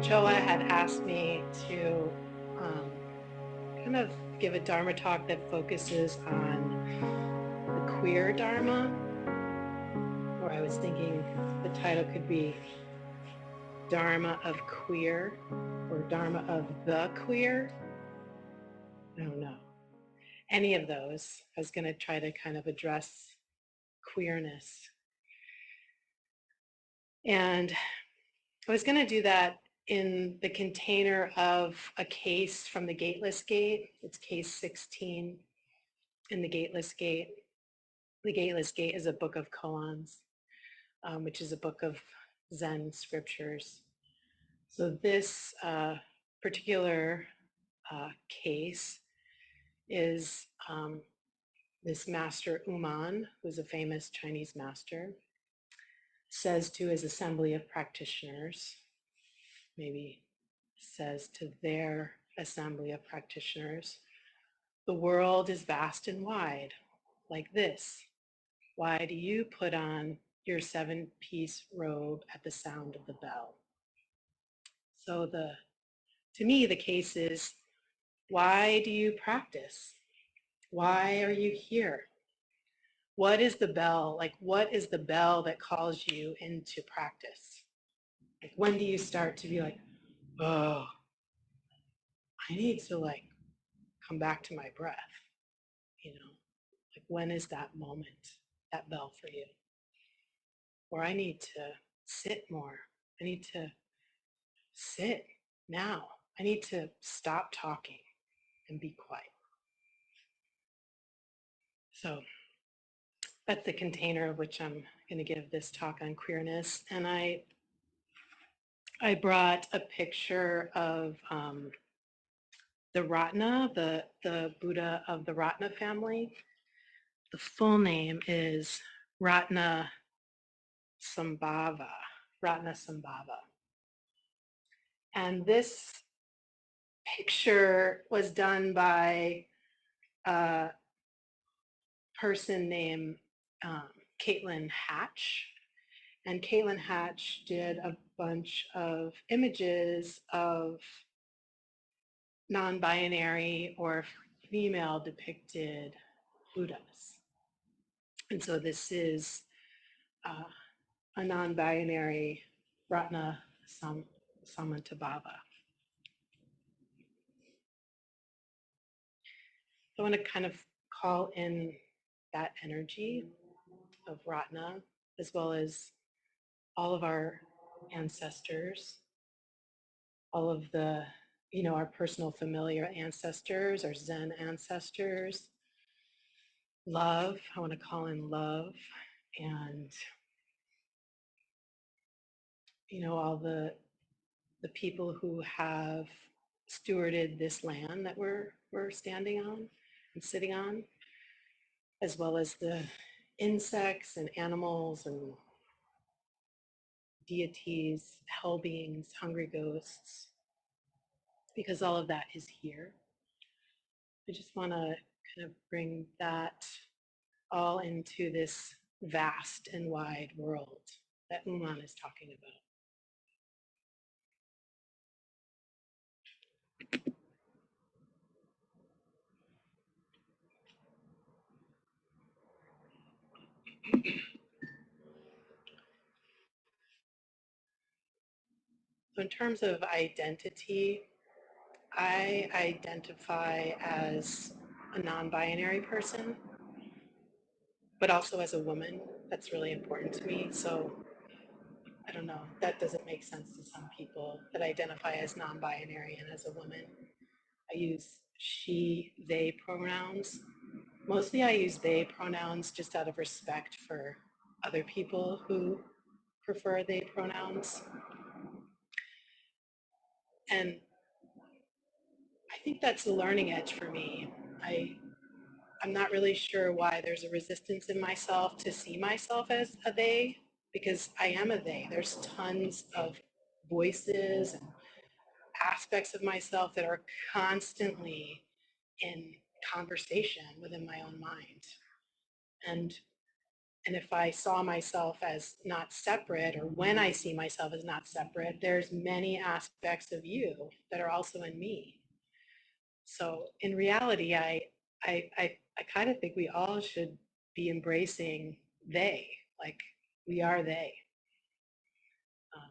Joa had asked me to kind of give a Dharma talk that focuses on the queer Dharma, or I was thinking the title could be Dharma of Queer or Dharma of the Queer. I don't know. Any of those. I was going to try to kind of address queerness. And I was going to do that in the container of a case from the Gateless Gate. It's case 16 in the Gateless Gate. The Gateless Gate is a book of koans, which is a book of Zen scriptures. So this particular case is this master Uman, who's a famous Chinese master, says to his assembly of practitioners, maybe says to their assembly of practitioners, the world is vast and wide, like this. Why do you put on your 7-piece robe at the sound of the bell? So to me, the case is, why do you practice? Why are you here? What is the bell? Like, what is the bell that calls you into practice? Like, when do you start to be like, oh, I need to come back to my breath, you know? Like, when is that moment, that bell for you? Or I need to sit more. I need to sit now. I need to stop talking and be quiet. So that's the container of which I'm going to give this talk on queerness. And I brought a picture of the Ratna, the Buddha of the Ratna family. The full name is Ratna Sambhava. Ratna Sambhava. And this picture was done by a person named Caitlin Hatch. And Caitlin Hatch did a bunch of images of non-binary or female depicted Buddhas. And so this is a non-binary Ratna Samantabhava. I want to kind of call in that energy of Ratna, as well as all of our ancestors, all of the, our personal familiar ancestors, our Zen ancestors. Love, I want to call in love, and all the people who have stewarded this land that we're standing on and sitting on, as well as the insects and animals and deities, hell beings, hungry ghosts, because all of that is here. I just want to kind of bring that all into this vast and wide world that Uman is talking about. So in terms of identity, I identify as a non-binary person, but also as a woman. That's really important to me. So I don't know, that doesn't make sense to some people that identify as non-binary and as a woman. I use she, they pronouns. Mostly I use they pronouns just out of respect for other people who prefer they pronouns. And I think that's a learning edge for me. I'm not really sure why there's a resistance in myself to see myself as a they, because I am a they. There's tons of voices and aspects of myself that are constantly in conversation within my own mind. And And if I saw myself as not separate, or when I see myself as not separate, there's many aspects of you that are also in me. So in reality, I kind of think we all should be embracing they, like we are they. Um,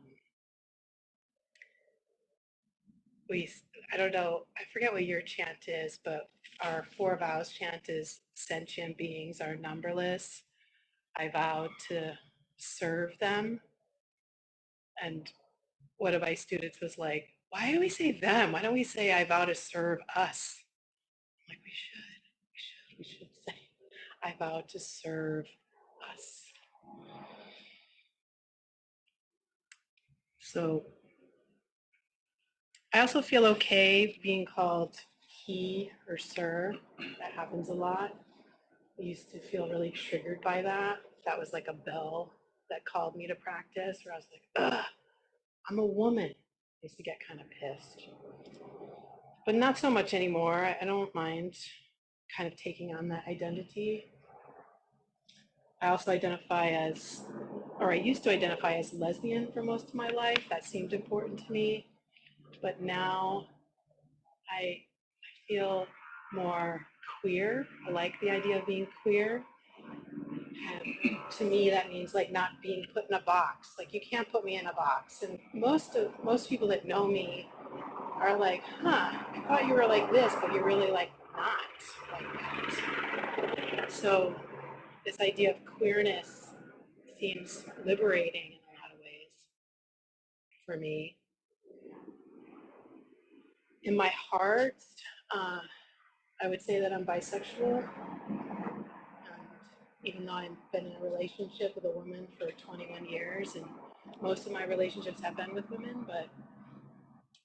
we, I don't know, I forget what your chant is, but our four vows chant is sentient beings are numberless. I vow to serve them. And one of my students was like, why do we say them? Why don't we say I vow to serve us? I'm like, we should say I vow to serve us. So I also feel okay being called he or sir. That happens a lot. I used to feel really triggered by that. That was like a bell that called me to practice, where I was like, ugh, I'm a woman. I used to get kind of pissed. But not so much anymore. I don't mind kind of taking on that identity. I also identify as, or I used to identify as lesbian for most of my life. That seemed important to me. But now I feel more queer. I like the idea of being queer. And to me, that means like not being put in a box. Like you can't put me in a box. And most people that know me are like, huh, I thought you were like this, but you're really like not like that. So this idea of queerness seems liberating in a lot of ways for me. In my heart, uh, I would say that I'm bisexual. And even though I've been in a relationship with a woman for 21 years, and most of my relationships have been with women, but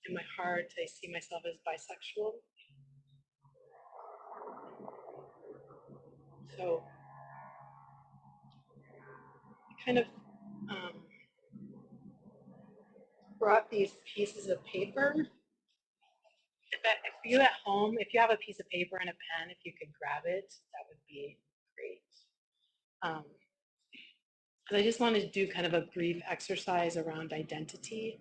in my heart, I see myself as bisexual. So I kind of um, brought these pieces of paper. If you at home, if you have a piece of paper and a pen, if you could grab it, that would be great. Um, and I just wanted to do kind of a brief exercise around identity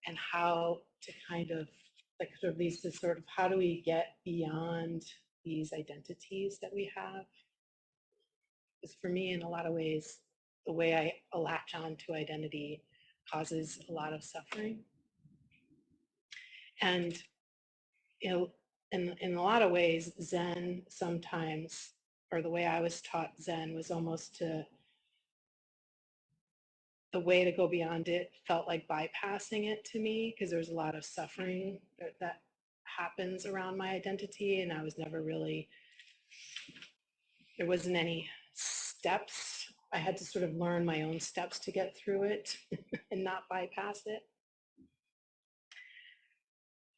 and how to kind of like sort of these sort of how do we get beyond these identities that we have? Because for me, in a lot of ways, the way I latch on to identity causes a lot of suffering. And you know, in a lot of ways, Zen sometimes, or the way I was taught Zen was almost to the way to go beyond it felt like bypassing it to me because there was a lot of suffering that happens around my identity, and I was never really, there wasn't any steps. I had to sort of learn my own steps to get through it and not bypass it.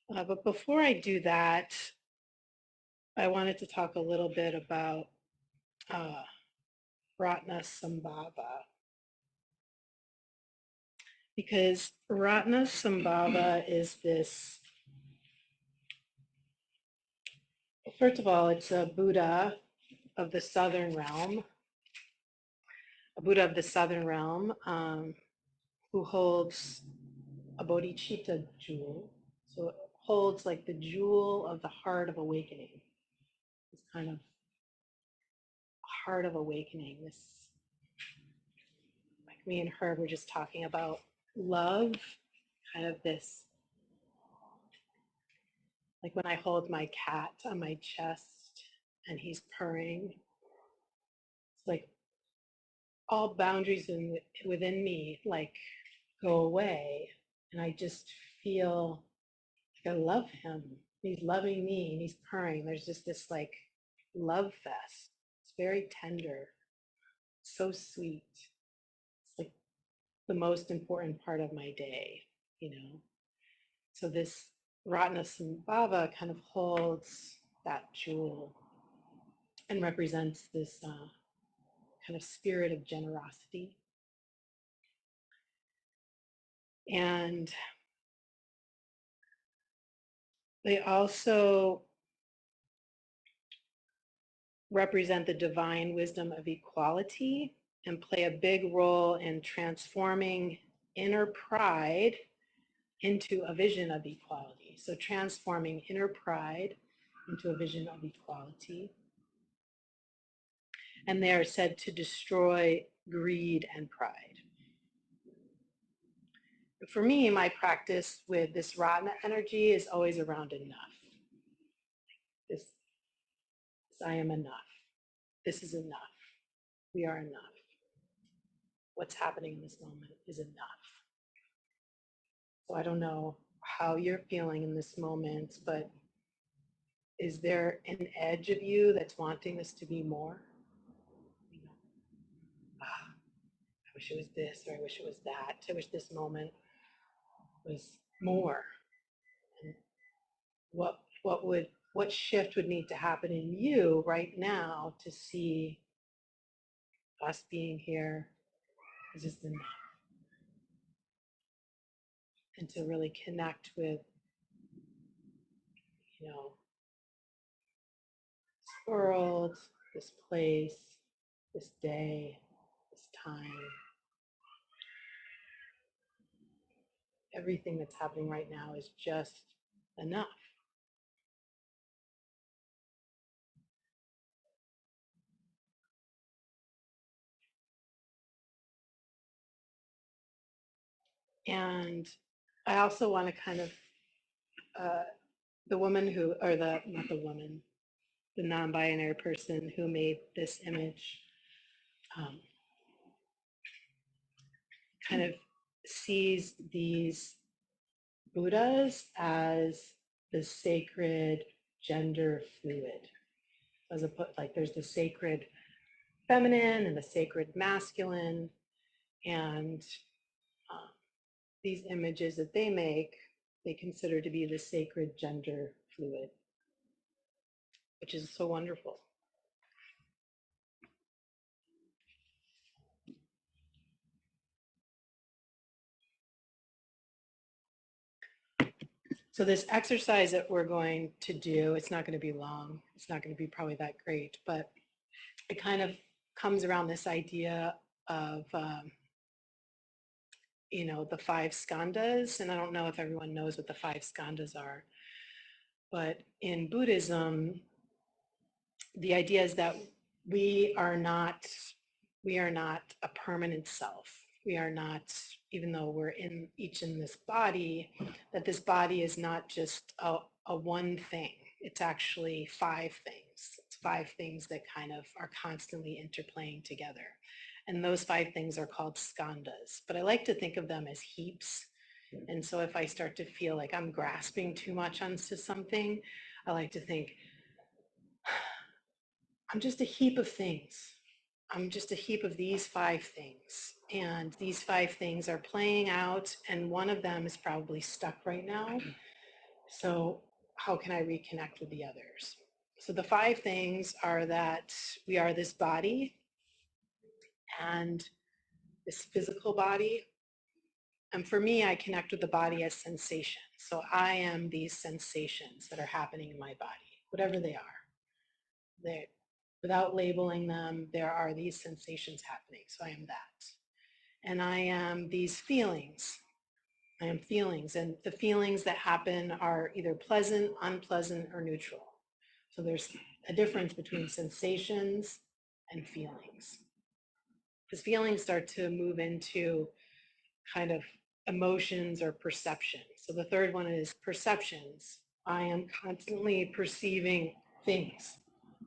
But before I do that, I wanted to talk a little bit about uh, Ratnasambhava, because Ratnasambhava is this, first of all, it's a Buddha of the Southern realm, a Buddha of the Southern realm who holds a bodhicitta jewel. So it holds like the jewel of the heart of awakening, this kind of heart of awakening. This, like me and her were just talking about love, kind of this, like when I hold my cat on my chest and he's purring, it's like all boundaries within me like go away, and I just feel like I love him. He's loving me and he's purring. There's just this like love fest. It's very tender, so sweet. It's like the most important part of my day, you know. So this Ratnasambhava kind of holds that jewel and represents this kind of spirit of generosity. And they also represent the divine wisdom of equality and play a big role in transforming inner pride into a vision of equality. So transforming inner pride into a vision of equality. And they are said to destroy greed and pride. For me, my practice with this Ratna energy is always around enough. This I am enough. This is enough. We are enough. What's happening in this moment is enough. So I don't know how you're feeling in this moment, but is there an edge of you that's wanting this to be more? You know, I wish it was this, or I wish it was that. I wish this moment was more. And what shift would need to happen in you right now to see us being here is just enough, and to really connect with, you know, this world, this place, this day, this time, everything that's happening right now is just enough. And I also want to kind of, the woman who, or the, not the woman, the non-binary person who made this image, um, kind of sees these Buddhas as the sacred gender fluid. As a, like there's the sacred feminine and the sacred masculine, and um, these images that they make, they consider to be the sacred gender fluid, which is so wonderful. So this exercise that we're going to do, it's not going to be long. It's not going to be probably that great, but it kind of comes around this idea of, you know, the five skandhas. And I don't know if everyone knows what the five skandhas are, but in Buddhism, the idea is that we are not we are not a permanent self. We are not, even though we're in each in this body, that this body is not just a one thing. It's actually five things. It's five things that kind of are constantly interplaying together. And those five things are called skandhas. But I like to think of them as heaps. And so if I start to feel like I'm grasping too much onto something, I like to think, I'm just a heap of things. I'm just a heap of these five things. And these five things are playing out, and one of them is probably stuck right now. So how can I reconnect with the others? So the five things are that we are this body and this physical body. And for me, I connect with the body as sensation. So I am these sensations that are happening in my body, whatever they are. They're, without labeling them, there are these sensations happening. So I am that. And I am these feelings. I am feelings. And the feelings that happen are either pleasant, unpleasant, or neutral. So there's a difference between sensations and feelings. Because feelings start to move into kind of emotions or perception. So the third one is perceptions. I am constantly perceiving things.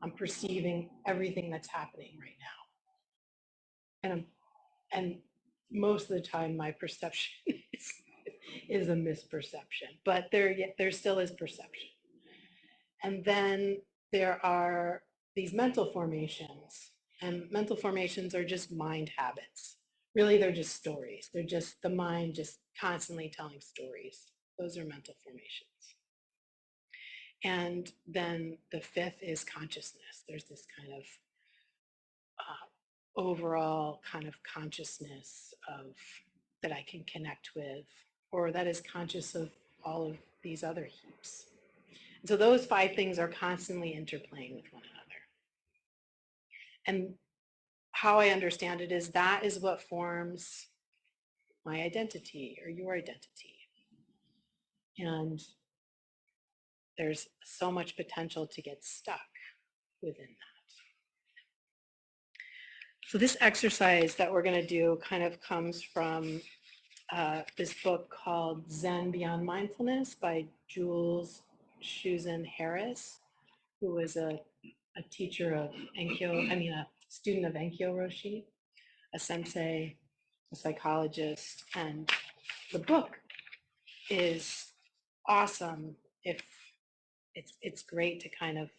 I'm perceiving everything that's happening right now. And most of the time my perception is a misperception, but there still is perception. And then there are these mental formations, and mental formations are just mind habits. Really, they're just stories. They're just the mind just constantly telling stories. Those are mental formations. And then the fifth is consciousness. There's this kind of overall kind of consciousness of that I can connect with, or that is conscious of all of these other heaps. And so those five things are constantly interplaying with one another. And how I understand it is that is what forms my identity or your identity. And there's so much potential to get stuck within that. So this exercise that we're going to do kind of comes from this book called Zen Beyond Mindfulness by Jules Shuzen Harris, who was a teacher of a student of Enkyo Roshi, a sensei, a psychologist, and the book is awesome. If it's great to kind of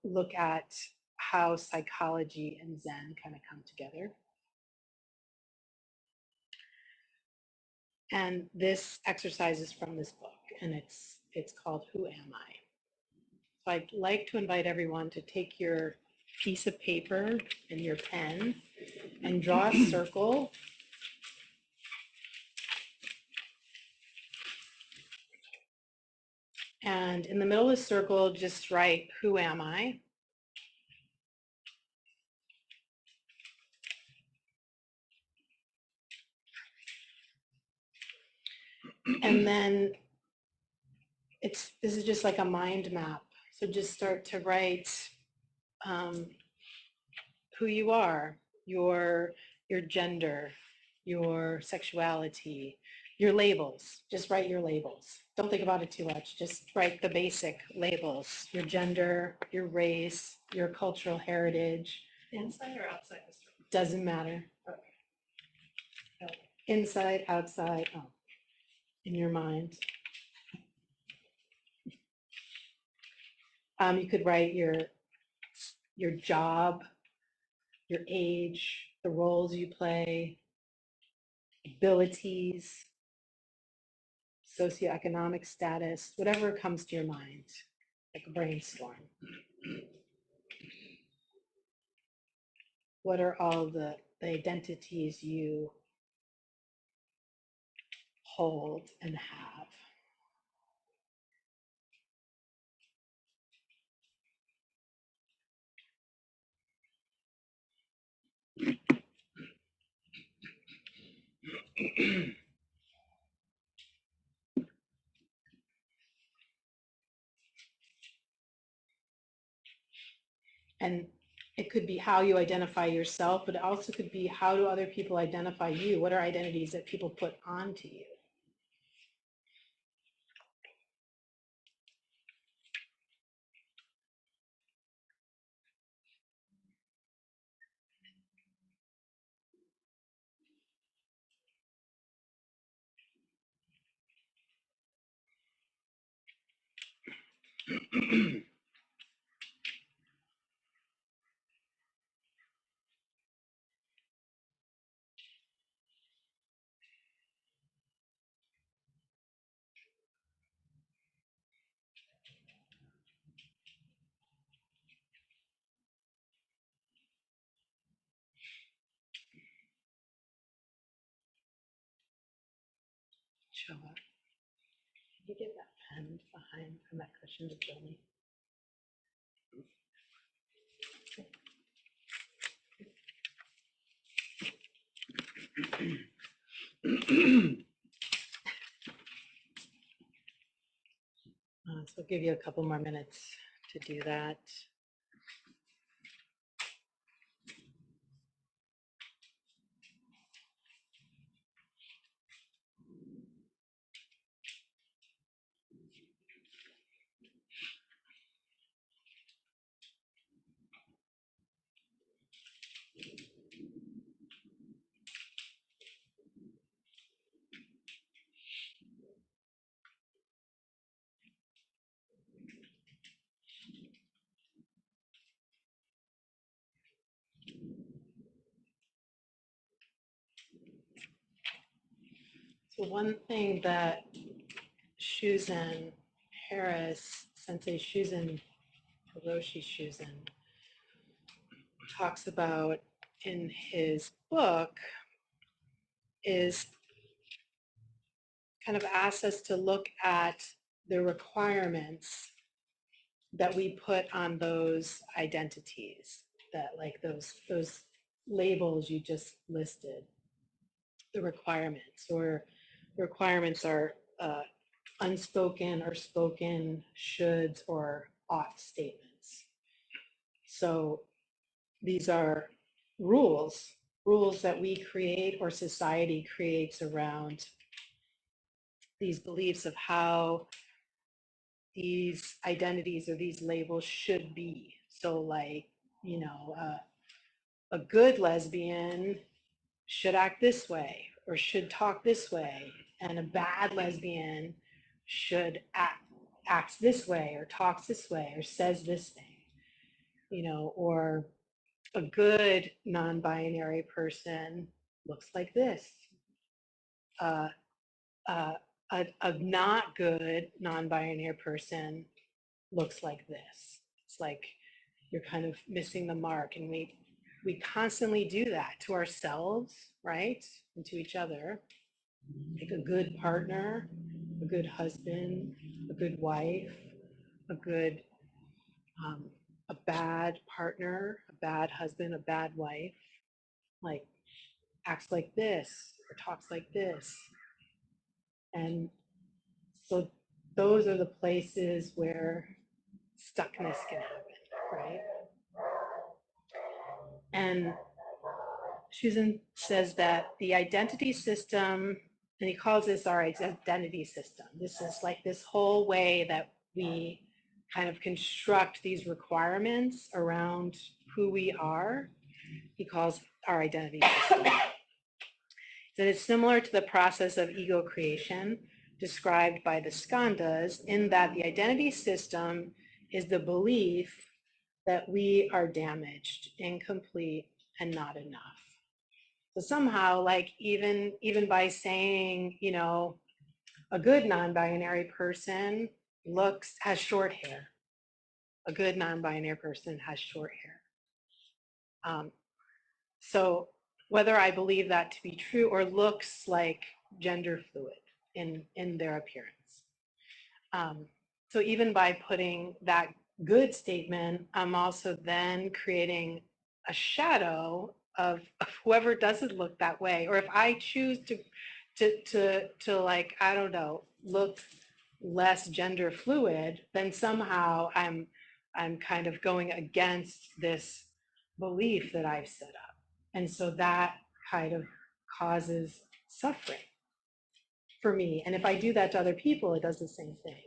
look at how psychology and Zen kind of come together. And this exercise is from this book, and it's called Who Am I? So I'd like to invite everyone to take your piece of paper and your pen and draw a circle. And in the middle of the circle, just write, who am I? And then this is just like a mind map. So just start to write who you are, your gender, your sexuality, your labels. Just write your labels. Don't think about it too much. Just write the basic labels, your gender, your race, your cultural heritage. Inside or outside the circle? Doesn't matter. Okay. Inside, outside, in your mind. You could write your job, your age, the roles you play, abilities, socioeconomic status, whatever comes to your mind, like a brainstorm. What are all the identities you hold and have? And it could be how you identify yourself, but it also could be how do other people identify you? What are identities that people put onto you? Show up. Can you get that pen behind from that cushion to Billy? So I'll give you a couple more minutes to do that. So one thing that Shuzen Harris, Sensei Shuzen, Hiroshi Shuzen, talks about in his book is kind of asks us to look at the requirements that we put on those identities, that like those labels you just listed, the requirements, or the requirements are unspoken or spoken shoulds or ought statements. So these are rules, rules that we create or society creates around these beliefs of how these identities or these labels should be. So like, you know, a good lesbian should act this way or should talk this way, and a bad lesbian should acts this way or talks this way or says this thing, you know, or a good non-binary person looks like this. Uh, a not good non-binary person looks like this. It's like you're kind of missing the mark, and we constantly do that to ourselves, right, and to each other. Like a good partner, a good husband, a good wife, a good a bad partner, a bad husband, a bad wife, like acts like this or talks like this. And so those are the places where stuckness can happen, right? And Susan says that the identity system, and he calls this our identity system. This is like this whole way that we kind of construct these requirements around who we are. He calls our identity system. That is similar to the process of ego creation described by the skandhas, in that the identity system is the belief that we are damaged, incomplete, and not enough. So somehow, like even by saying, you know, a good non-binary person has short hair. A good non-binary person has short hair. So whether I believe that to be true or looks like gender fluid in their appearance. So even by putting that good statement, I'm also then creating a shadow of whoever doesn't look that way. Or if I choose to like, I don't know, look less gender fluid, then somehow I'm kind of going against this belief that I've set up. And so that kind of causes suffering for me. And if I do that to other people, it does the same thing.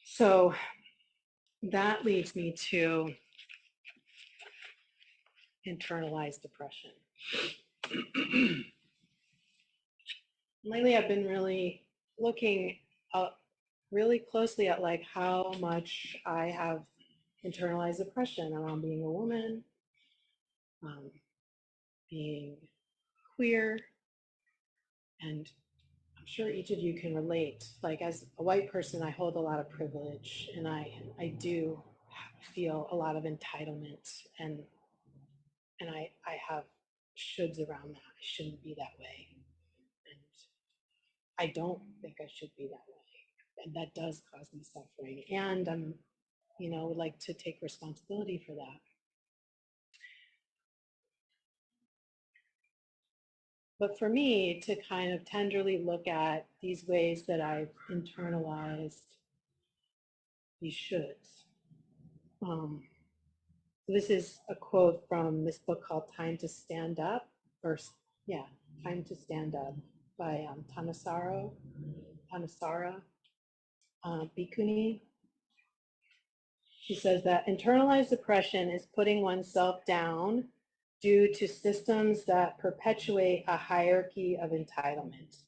So that leads me to internalized depression. Lately, I've been really looking really closely at like how much I have internalized depression around being a woman, being queer, and I'm sure each of you can relate. Like as a white person, I hold a lot of privilege, and I do feel a lot of entitlement, and I have shoulds around that. I shouldn't be that way, and I don't think I should be that way, and that does cause me suffering. And I'm, you know, would like to take responsibility for that. But for me to kind of tenderly look at these ways that I've internalized these shoulds. This is a quote from this book called Time to Stand Up, or yeah, Time to Stand Up by Thanissaro Bhikkhuni. She says that internalized depression is putting oneself down due to systems that perpetuate a hierarchy of entitlement.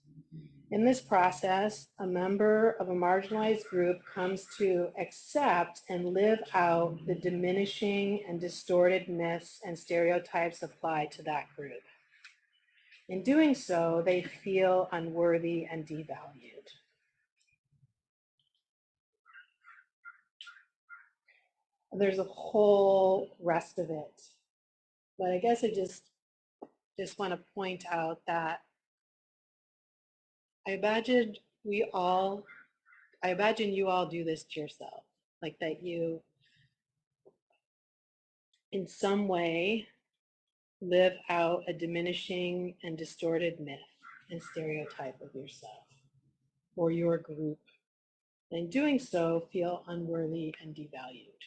In this process, a member of a marginalized group comes to accept and live out the diminishing and distorted myths and stereotypes applied to that group. In doing so, they feel unworthy and devalued. There's a whole rest of it, but I guess I just want to point out that I imagine we all I imagine you all do this to yourself, like that you, in some way, live out a diminishing and distorted myth and stereotype of yourself or your group. And in doing so, feel unworthy and devalued.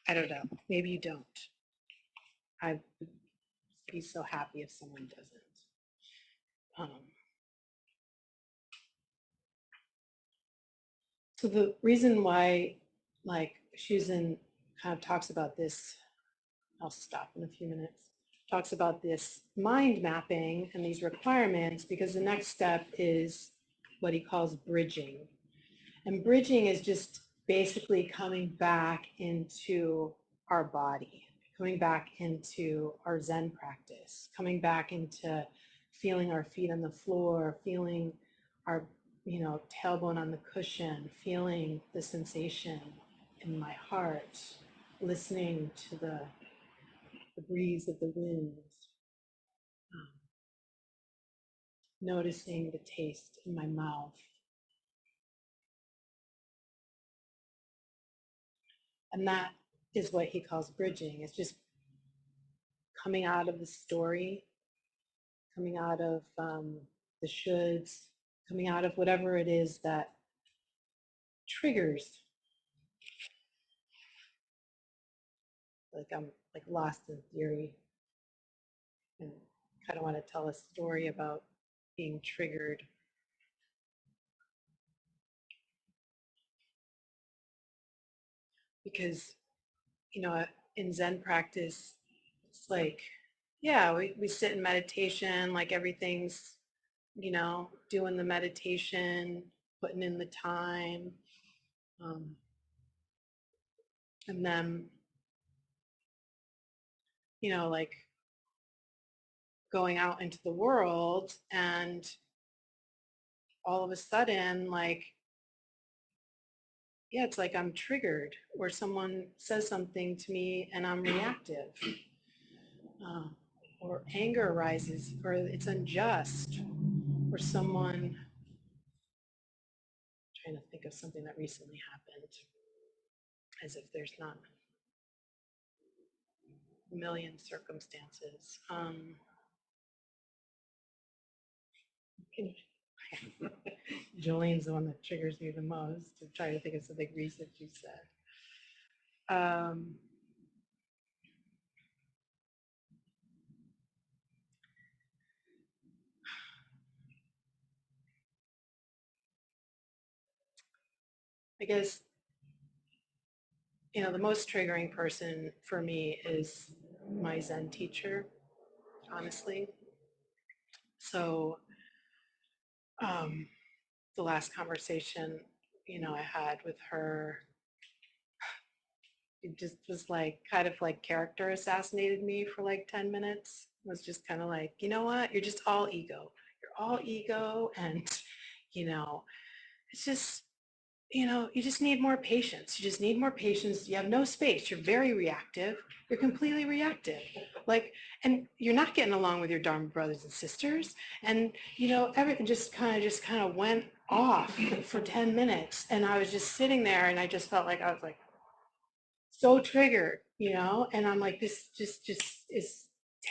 I don't know. Maybe you don't. I'd be so happy if someone doesn't. So the reason why, like, Shuzhen kind of talks about this, I'll stop in a few minutes, talks about this mind mapping and these requirements, because the next step is what he calls bridging. And bridging is just basically coming back into our body, coming back into our Zen practice, coming back into feeling our feet on the floor, feeling our, tailbone on the cushion, feeling the sensation in my heart, listening to the breeze of the wind, um, noticing the taste in my mouth. And that is what he calls bridging. It's just coming out of the story, coming out of the shoulds, coming out of whatever it is that triggers. Like I'm like lost in theory and kind of want to tell a story about being triggered. Because, in Zen practice, it's like, yeah, we sit in meditation, like everything's, doing the meditation, putting in the time. Um, and then, like going out into the world and all of a sudden, like, yeah, it's like I'm triggered or someone says something to me and I'm reactive. Uh, or anger arises or it's unjust or someone, trying to think of something that recently happened, as if there's not a million circumstances. Jolene's the one that triggers me the most. I'm trying to think of something recent you said. I guess, the most triggering person for me is my Zen teacher, honestly. So the last conversation, I had with her, it just was like kind of like character assassinated me for like 10 minutes. It was just kind of like, you know what? You're just all ego. You're all ego. And, it's just, you just need more patience. You just need more patience. You have no space. You're very reactive. You're completely reactive. Like, and you're not getting along with your Dharma brothers and sisters. And, everything just kind of went off for 10 minutes. And I was just sitting there and I just felt like I was like so triggered, and I'm like, this just is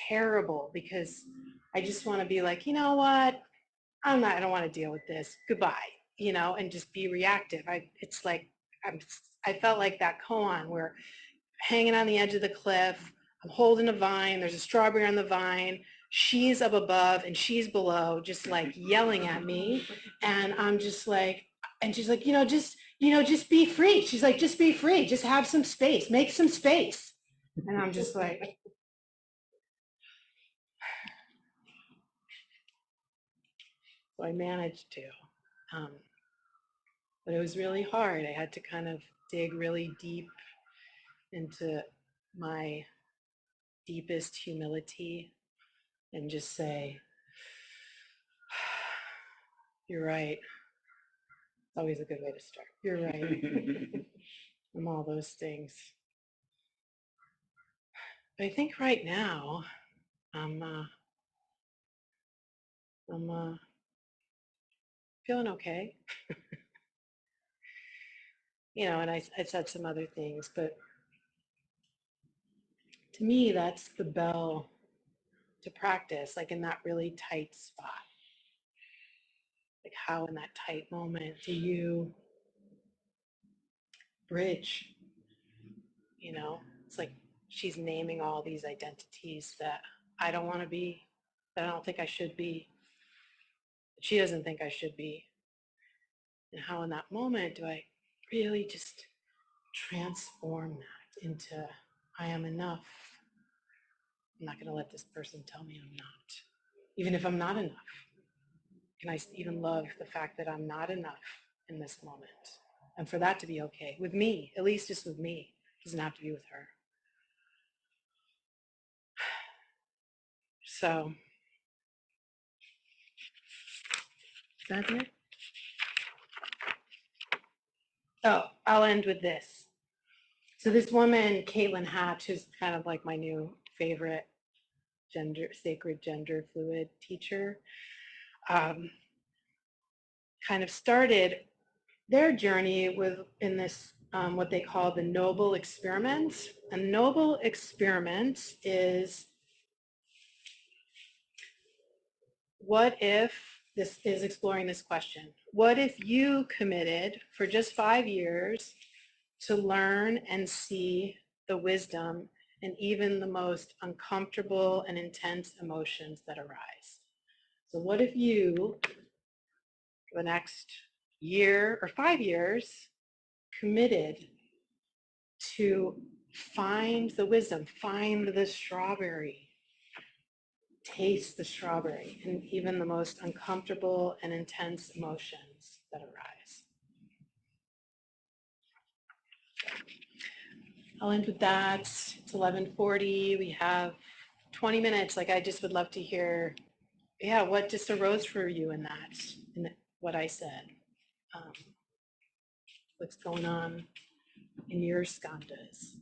terrible because I just want to be like, you know what? I don't want to deal with this. Goodbye, and just be reactive. It's like, I felt like that koan where hanging on the edge of the cliff, I'm holding a vine, there's a strawberry on the vine, she's up above and she's below, just like yelling at me. And I'm just like, and she's like, just be free. She's like, just be free. Just have some space. Make some space. And I'm just like, so I managed to. Um, but it was really hard. I had to kind of dig really deep into my deepest humility and just say, you're right. It's always a good way to start. You're right. I'm all those things. But I think right now I'm feeling okay. And I said some other things, but to me, that's the bell to practice, like in that really tight spot. Like how in that tight moment do you bridge, It's like she's naming all these identities that I don't want to be, that I don't think I should be, that she doesn't think I should be. And how in that moment do I really just transform that into I am enough. I'm not going to let this person tell me I'm not. Even if I'm not enough. Can I even love the fact that I'm not enough in this moment? And for that to be okay with me, at least just with me. It doesn't have to be with her. So, is that it? Oh, I'll end with this. So this woman, Caitlin Hatch, who's kind of like my new favorite sacred gender fluid teacher, kind of started their journey in this what they call the noble experiment. A noble experiment is, what if, this is exploring this question, what if you committed for just 5 years to learn and see the wisdom in even the most uncomfortable and intense emotions that arise? So what if you, for the next year or 5 years, committed to find the wisdom, find the strawberry, taste the strawberry in even the most uncomfortable and intense emotions that arise? I'll end with that. It's 11:40. We have 20 minutes. Like, I just would love to hear, what just arose for you in what I said. What's going on in your skandhas?